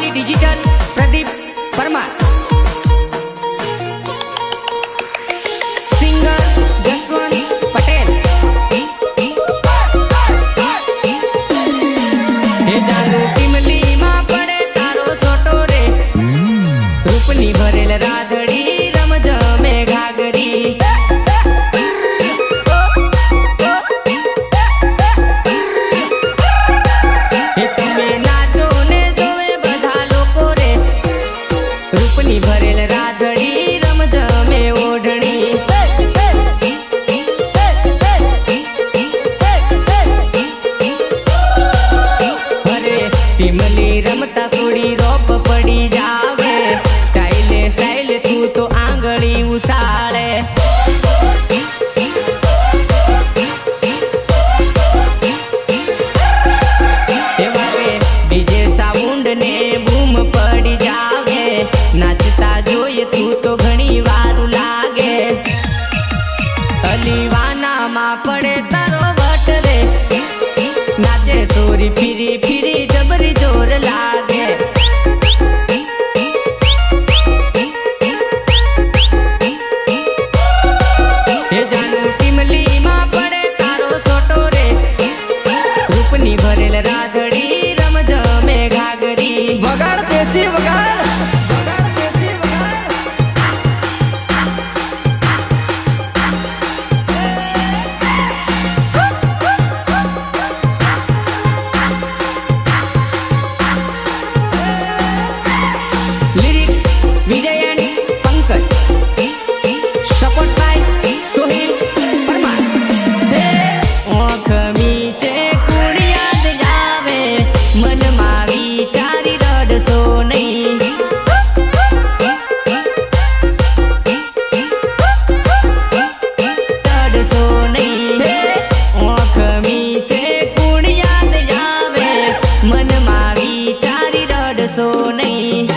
By digital Pradeep Parmar, singer Jaswant Patel. हे जादू टिमली मां पड़े तारो छोटो रे, रूपनी भरेल राधड़ी रमज में घागरी। रूपनी भरेल राधड़ी रमज में ओढ़नी। अरे टिमली रमता कुड़ी रोप पड़ी जावे, स्टाइले स्टाइल तू तो आंगली उछाले। डीजे साउंड ने बूम पड़ी जावे, नाचता जोए तू तो घणी वारू लागे। अलीवाना मां पड़े तारो वट रे, नाचे सोरी फिरी फिरी जबरी जोर लागे। हे जानू टिमली मां पड़े तारो छोटो रे, रूपनी भरेल राधड़ी रमज में घागरी। वगाड़ देसी वगाड़। Vijayan Pankaj, support by Sohel Parmar. ओख मीचे कुड़ी याद जावे, मन मावी चारी रडसो नहीं। रडसो नहीं। ओख मीचे कुड़ी याद जावे, मन मावी चारी रडसो नहीं।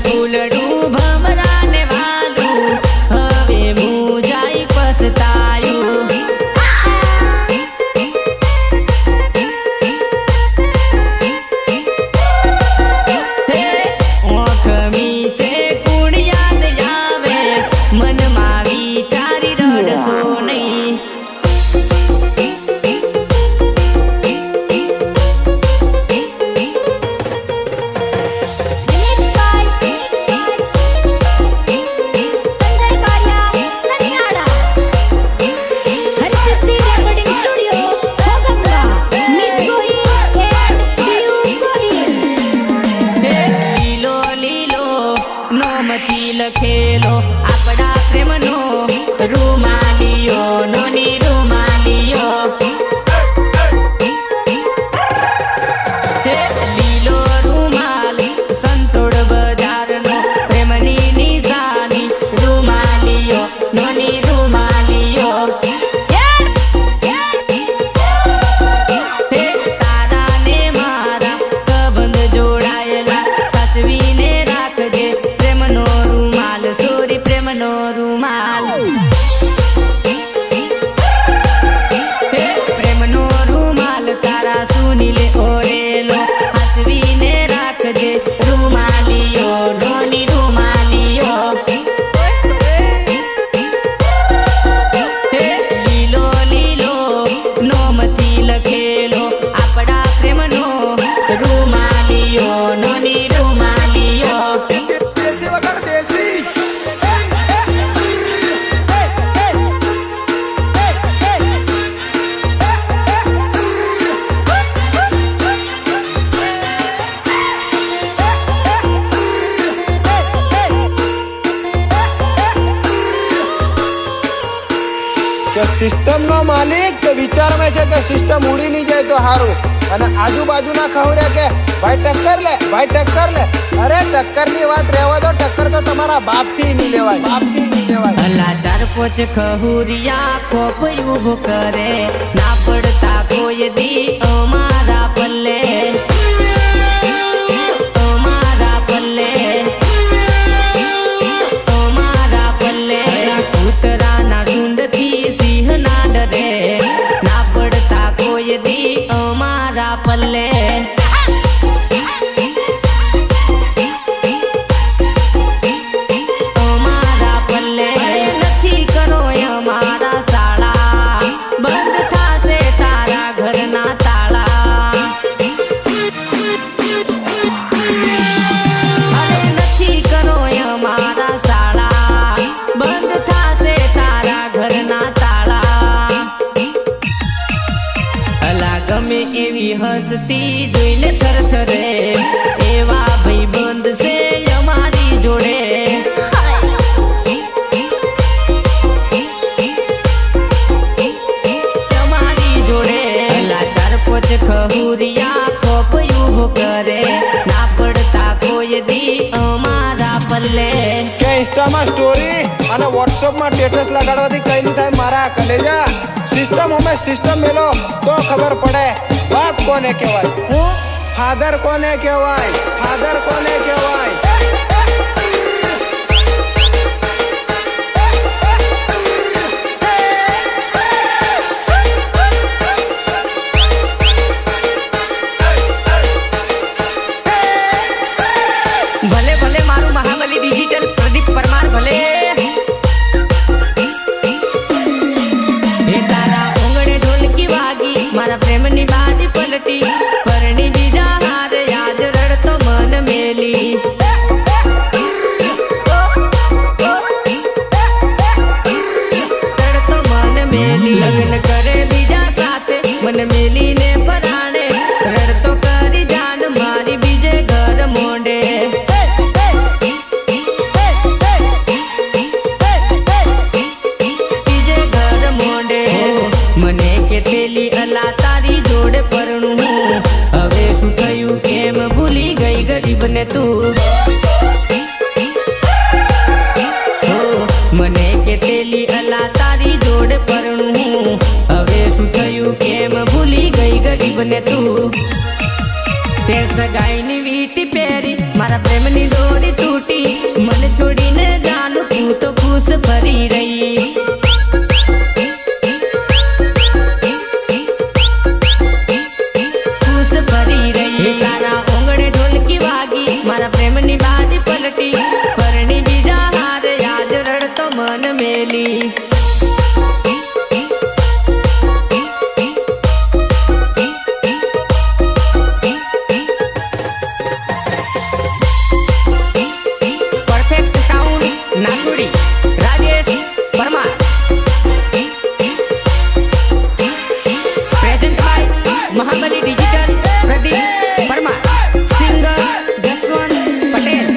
फूलडू भमराने वालू हवे मुजाई पछतायू। ओख मीचे कुड़ी याद जावे, मन मावी चारी रडसो नहीं। खेलो आपड़ा प्रेम नो रूमालियो नोनी रूमालियो। लीलो रूमाल संतोड़ बाजार नो प्रेमनी निशानी रूमालियो नोनी रूमालियो। तारा ने मारा संबंध जोड़ायला, तस्वीने राख दे प्रेम नो सोरी प्रेम नो रूमाल। प्रेम नो रूमाल तारा सुनीले ओरेलो, हसवीने राख दे रूमालियो नोनी रूमालियो। लीलो लीलो नोमती लखेलो, आपड़ा प्रेम नो रूमालियो नोनी रूमालियो। देसी वगाड़ देसी। सिस्टम नो मालिक के विचार में है कि सिस्टम उड़ी नहीं जाए तो हारू, અને આજુબાજુના ખવરે કે ભાઈ ટક્કર લે, ભાઈ ટક્કર લે. અરે ટક્કરની વાત રહેવા દો, ટક્કર તો તમારા બાપથી નહીં લેવાય, બાપથી નહીં લેવાય. ચાર પોચ ખહુરિયા ખોપ ઉભો કરે ના પડતા કોઈ દી અમારા પલ્લે અમારા પલ્લે અમારા પલ્લે કૂતરાના ઝુંડથી સિંહ ના ડરે ના પડતા કોઈ દી અમારા પલ્લે ગમે એવી હસતી જોઈને થરથરે એવા ભાઈબંધ છે અમારી જોડે અમારી જોડે ચાર પોચ ખહુરિયા ખોપ ઉભો કરે ના પડતા કોઈ દી અમારા પલ્લે કે ઇન્સ્ટામાં સ્ટોરી અને વોટ્સઅપમાં સ્ટેટસ લગાડવાથી કઈ નહીં થાય મારા કલેજા સિસ્ટમ અમે સિસ્ટમ મેલો તો ખબર પડે બાપ કોને કહેવાય હું ફાધર કોને કહેવાય ફાધર કોને કહેવાય ભલે ભલે મારું મહાબલી ડિજિટલ પ્રદીપ પરમાર ભલે મારા પ્રેમની બાજી પલટી પરણી બીજા હારે યાદ રડતો મન મેલી રડતો મન મેલી લગ્ન કરે બીજા સાથે મન મેલીને પરાણે રડતો કરી જાન મારી બીજે ઘર મોંડે બીજે ઘર મોંડે મને કેતેલી અલા તારી જોડે પરણું હવે શું થયું કેમ ભૂલી ગઈ ગરીબને તું મને કેતેલી અલા તારી જોડે પરણું હવે શું થયું કેમ ભૂલી ગઈ ગરીબને તું તે સગાઈની વીટી પહેરી મારા પ્રેમની દોરી તૂટી મને છોડીને જાનું તું તો ખુશ ફરી રહી તારા ઓંગણે ઢોલકી વાગી મારા પ્રેમની બાજી પલટી પરણી બીજા હાર યાદ રડતો મન મેલી પરફેક્ટ સાઉન્ડ નાગુડી Rajesh Parmar present by Mahabali digital Pradeep Parmar singer Jaswant Patel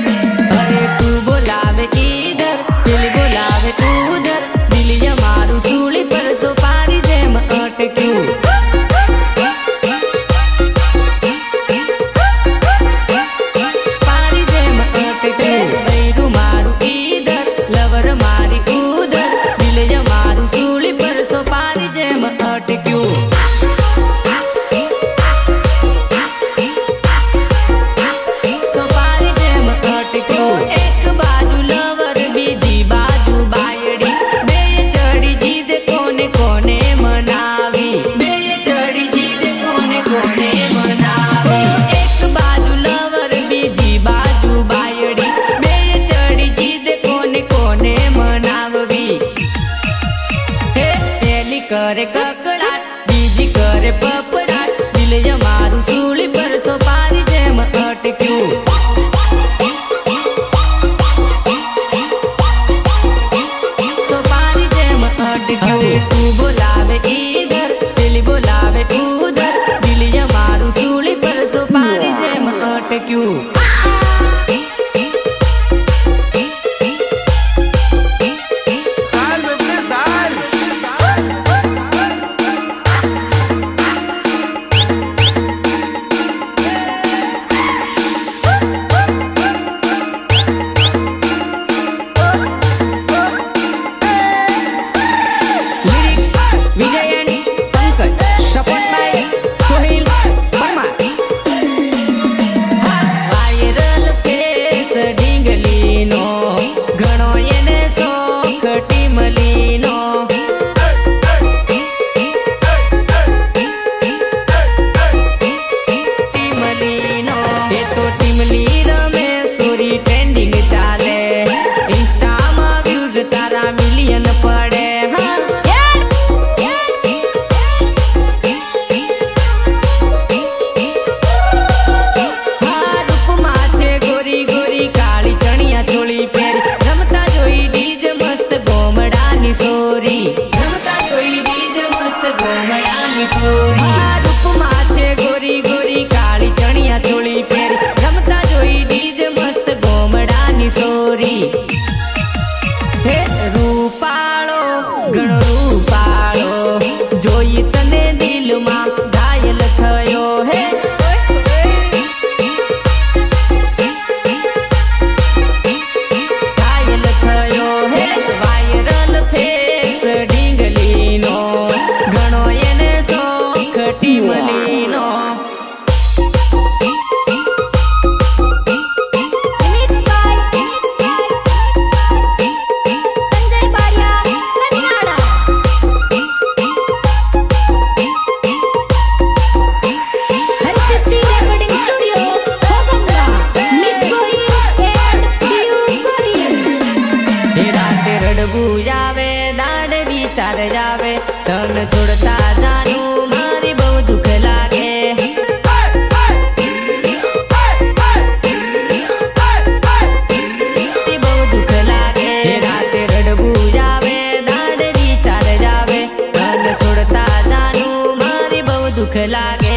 અરે તું બોલાવે ઈધર દિલ બોલાવે ઉધર દિલ મારું સૂળી પર તો પારી જેમ અટક્યું પારી જેમ અટક્યું બૈરું મારું ઈધર લવર મારી ઉધર દિલ મારું સૂળી પર તો પારી જેમ અટક્યું એક બાજુ લવર બીજી બાજુ બાયડી બે ચડી જીદ કોને કોને મનાવી બે ચડી જીદ કોને કોને મનાવી એક બાજુ લવર બીજી બાજુ બાયડી બે ચડી જીદ કોને કોને મનાવવી હે પેલી કરે કકડાટ બીજી કરે પપડાટ દિલ મારું સૂળી પર સોપારી જેમ અટક્યું अरे तू बोलावे इधर दिल बोलावे उधर दिल मारू सूली पर तो पारी जेम अटक्યું સોરી રૂપમાં છે ગોરી ગોરી કાળી ચણિયા ચોળી પહેરી રમતા જોઈ ડીજે મસ્ત ગોમડાની સોરી હે રૂપાળો ઘણો રૂપાળો જોઈ તને દિલમાં ઘાયલ થયો હે ઘાયલ થયો હે વાયરલ ફેસ ડીંગલીનો ઘણો એને શોખ ટીમલીનો આવે દાડ વિચાર આવે તન છોડતા જાનું મારી બહુ દુઃખ લાગે બહુ દુઃખ લાગે રાતે રડવું આવે દાડ વિચાર આવે તન છોડતા જાનું મારી બહુ દુઃખ લાગે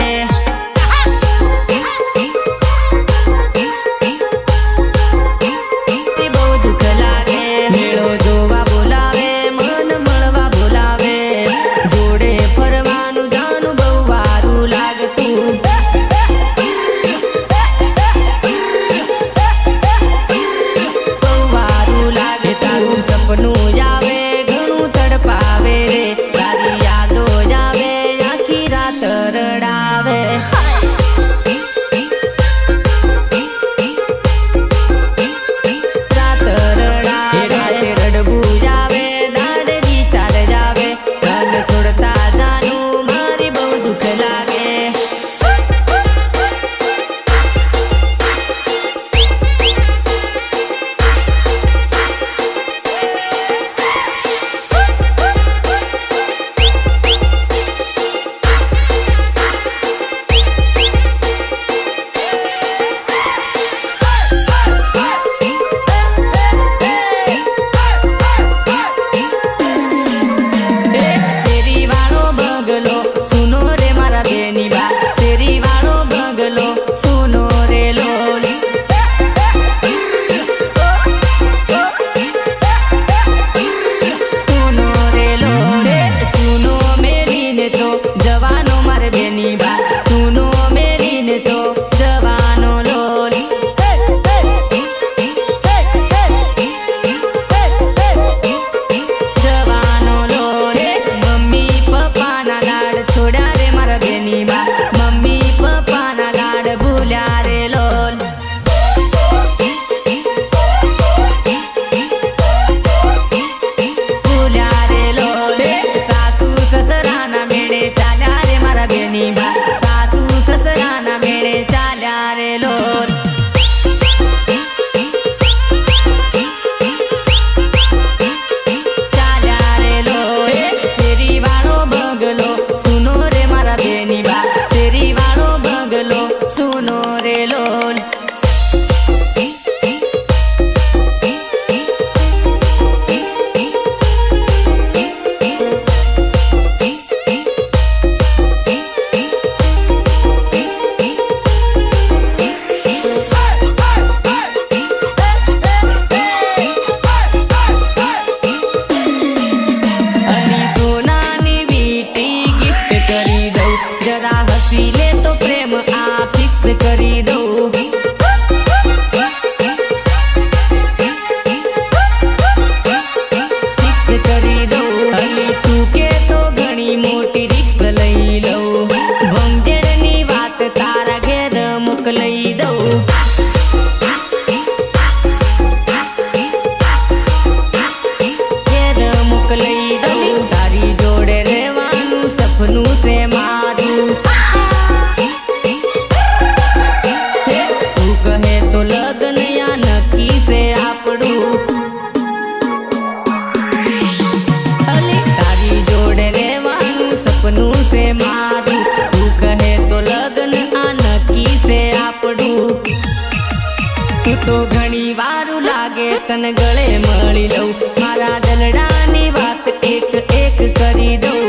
તો ઘણી વારું લાગે તને ગળે મળી લઉં મારા દલડાની વાત એક એક કરી દઉં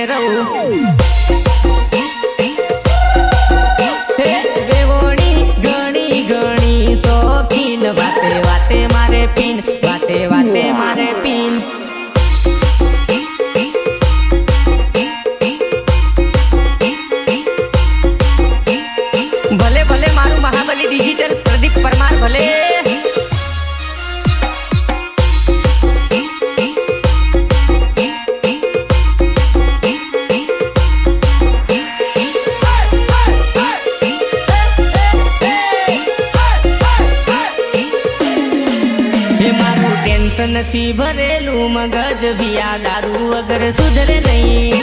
રહું વેવોણી ઘણી ઘણી શોખીન વાતે વાતે મારે પીન વાતે વાતે મારે પીન ભલે ભલે મારું મહાબલી ડિજિટલ પ્રદીપ પરમાર ભલે નથી ભરેલું મગજ ભિયા દારૂ વગર સુધરે નહીં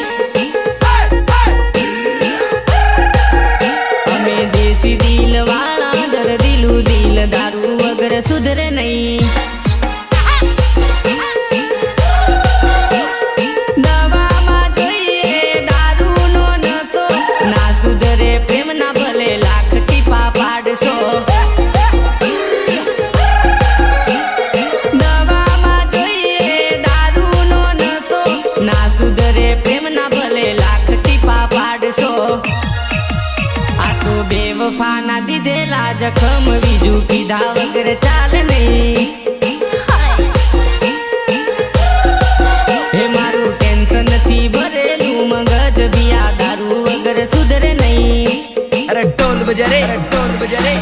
અમે દેશી દિલ વાળા દર્દીલું દિલ દારૂ વગર સુધરે નહીં દવામાં જોઈએ દારૂનો નશો ના સુધરે પ્રેમ ના ભલે લાખ ટીપા પાડશો બેવફાના દીધેલા જખમ બીજું પીધા વગર ચાલ નહીં હે મારું ટેન્શન નથી ભરેલું મગજ બિયા દારૂ વગર સુધરે નહીં અરે ઢોલ બજા રે ઢોલ બજા રે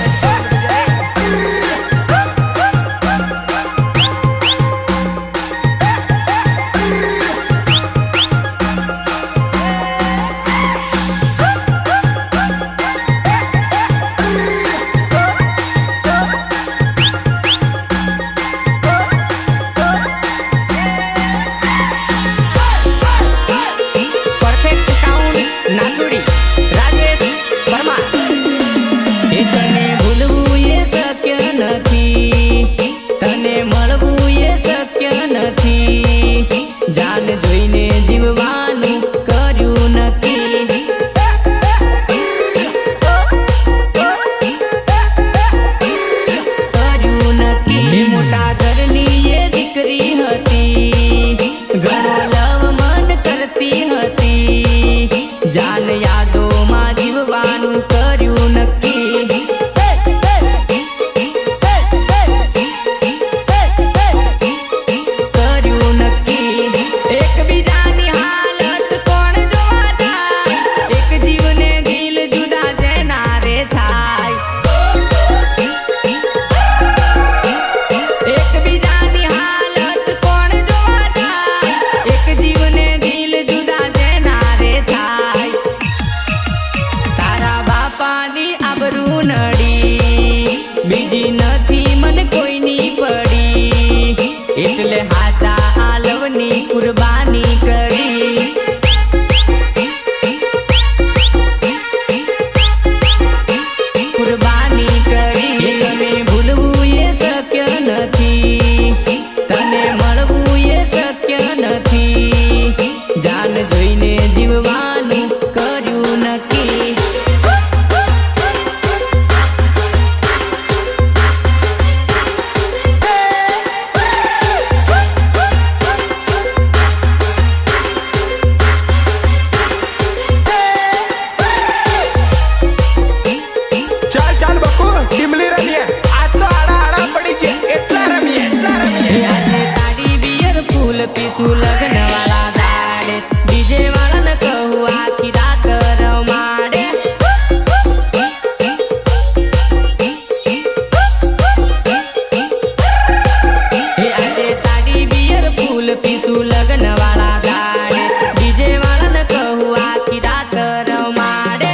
બીજી નથી મને કોઈની પડી એટલે હાચા આલવની કુરબાની કરી કુરબાની કરી તને ભૂલવું એ શક્ય નથી તને મળવું એ શક્ય નથી જાન જોઈને જીવવાનું કર્યું નક્કી પીસું લગ્ન વાળા દાડે ડીજે વાળાને કહું આખી રાત રમાડે હે આજે તાડી બિયર ફૂલ પીસું લગ્ન વાળા દાડે ડીજે વાળાને કહું આખી રાત રમાડે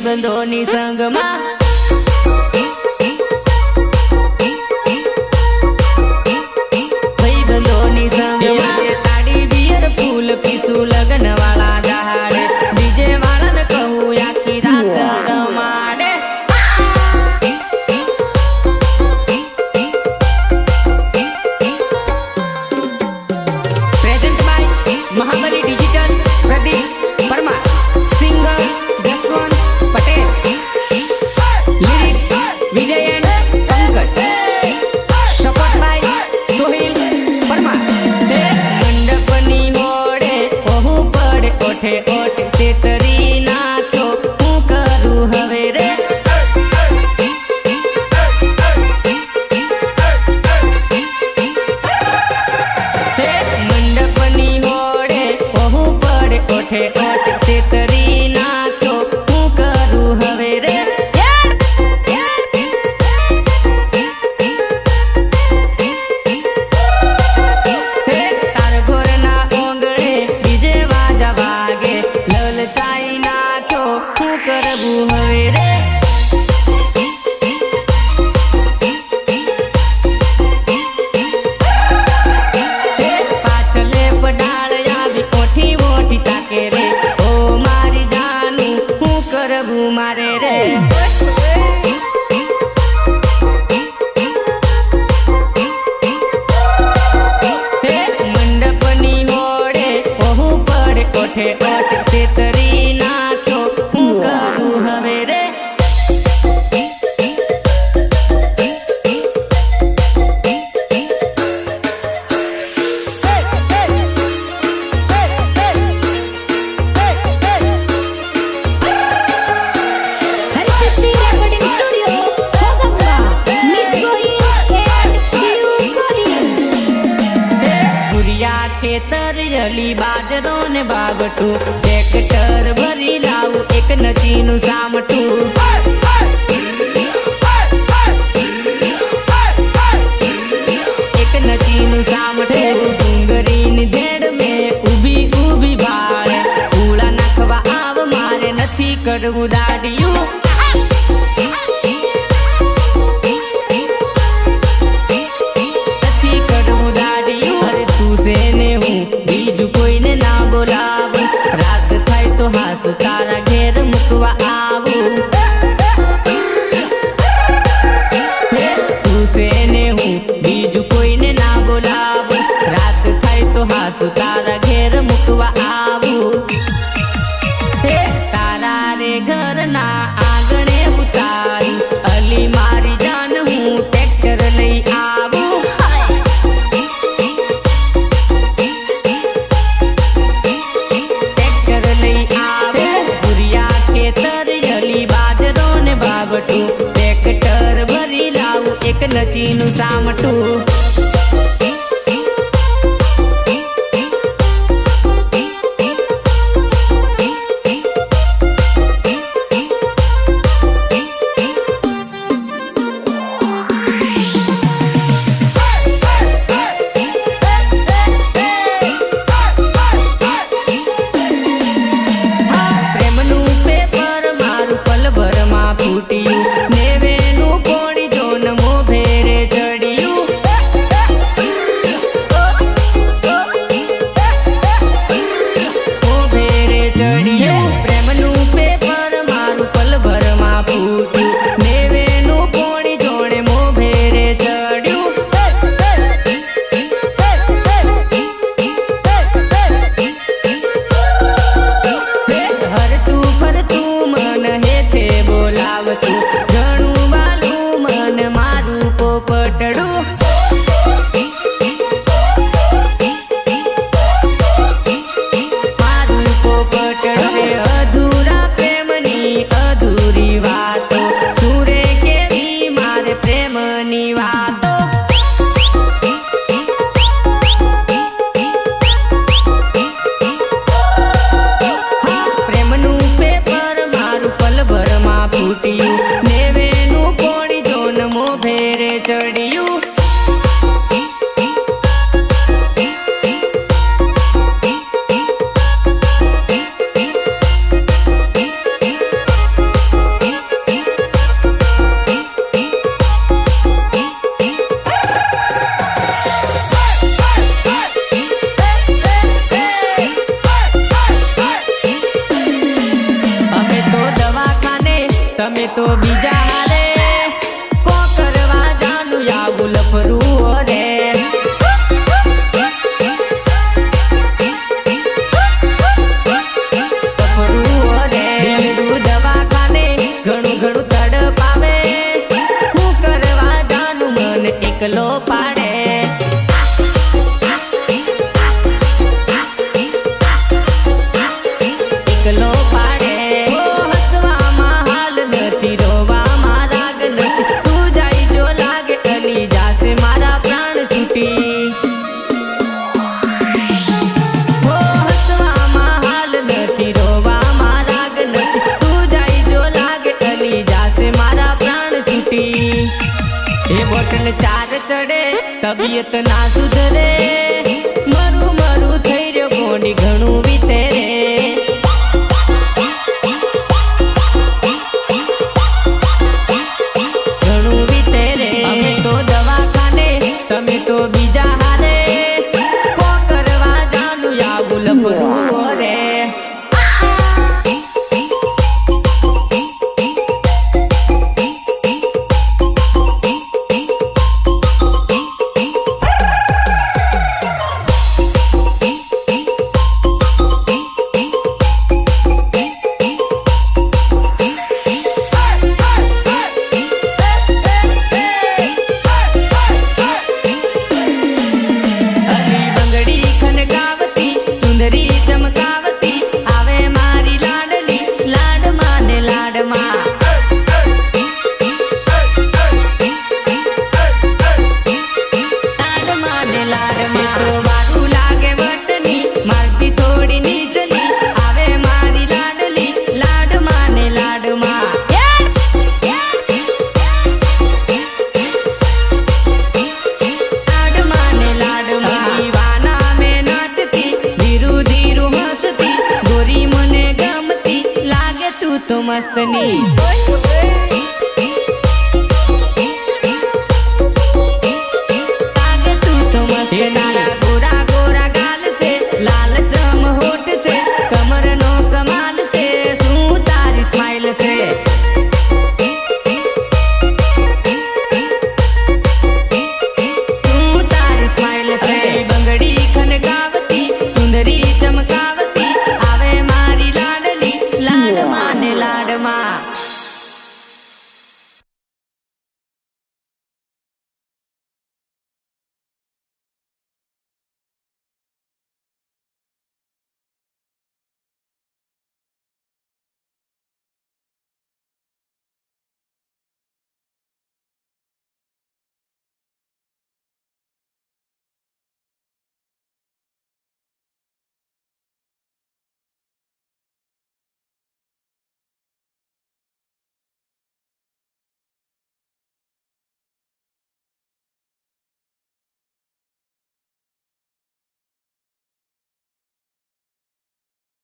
બંધોની સંગમાં ભાઈબંધોની સંગમાં તાડી બિયર ફૂલ પીસું લગ્ન વાળા દાડે ડીજે વાળાને કહું ઓઠે ઓઠ તેતરી નાખ્યો હું કરું હવે રે મંડપની હોડે બહુ પડે ઓઠે ઓઠ તેતરી નાખ્યો હું કરું હવે રે મારે રે મંડપની હોડે બહુ પડે ઓઠે ઓઠ તેતરી નાખ્યો હું કરું હવે રે ખેતર જલી બાજરો ને બાબટું ટ્રેક્ટર ભરી લાવું એક નચીનું સામટું એક નચીનું સામટું ડુંગરીની ધેડ મેં ઊભી ઊભી ભાળે ઉળા નાખવા આવ મારે નથી કરવું દાડિયું તારા ઘેર મૂકવા આવું તું તેને હું બીજું કોઈને ના બોલાવું રાત થાય તો હાથ તારા ઘેર મૂકવા આવું તારા રે ઘરના આંગણે ઉતારું અલી મારી જાન હું ટ્રેક્ટર લઈ આવું ટ્રેક્ટર ભરી લાવું એક નચીનું સામટું તમે તો બીજા હારે કો કરવા જાનું આવું લફરું રે લફરું રે દવાખાને ઘણું ઘણું તડપાવે હું કરવા જાનું મન એકલો પાડે એકલો પાડે ઓ હસવામાં હાલ નથી રોવામાં રાગ નથી તું જાય જો લાગે અલી જાશે મારા પ્રાણ છૂટી ઓ હસવામાં હાલ નથી રોવામાં રાગ નથી તું જાય જો લાગે અલી જાશે મારા પ્રાણ છૂટી એ બોટલ ચાર ચડે તબિયત ના સુધરે મરું મરું થઈ રહ્યો ગોડી ઘણું વિતરે ઘણું વિતરે અમે તો દવાખાને તમે તો બીજા હારે કો કરવા જાનું આવું લપરું રે મસ્તની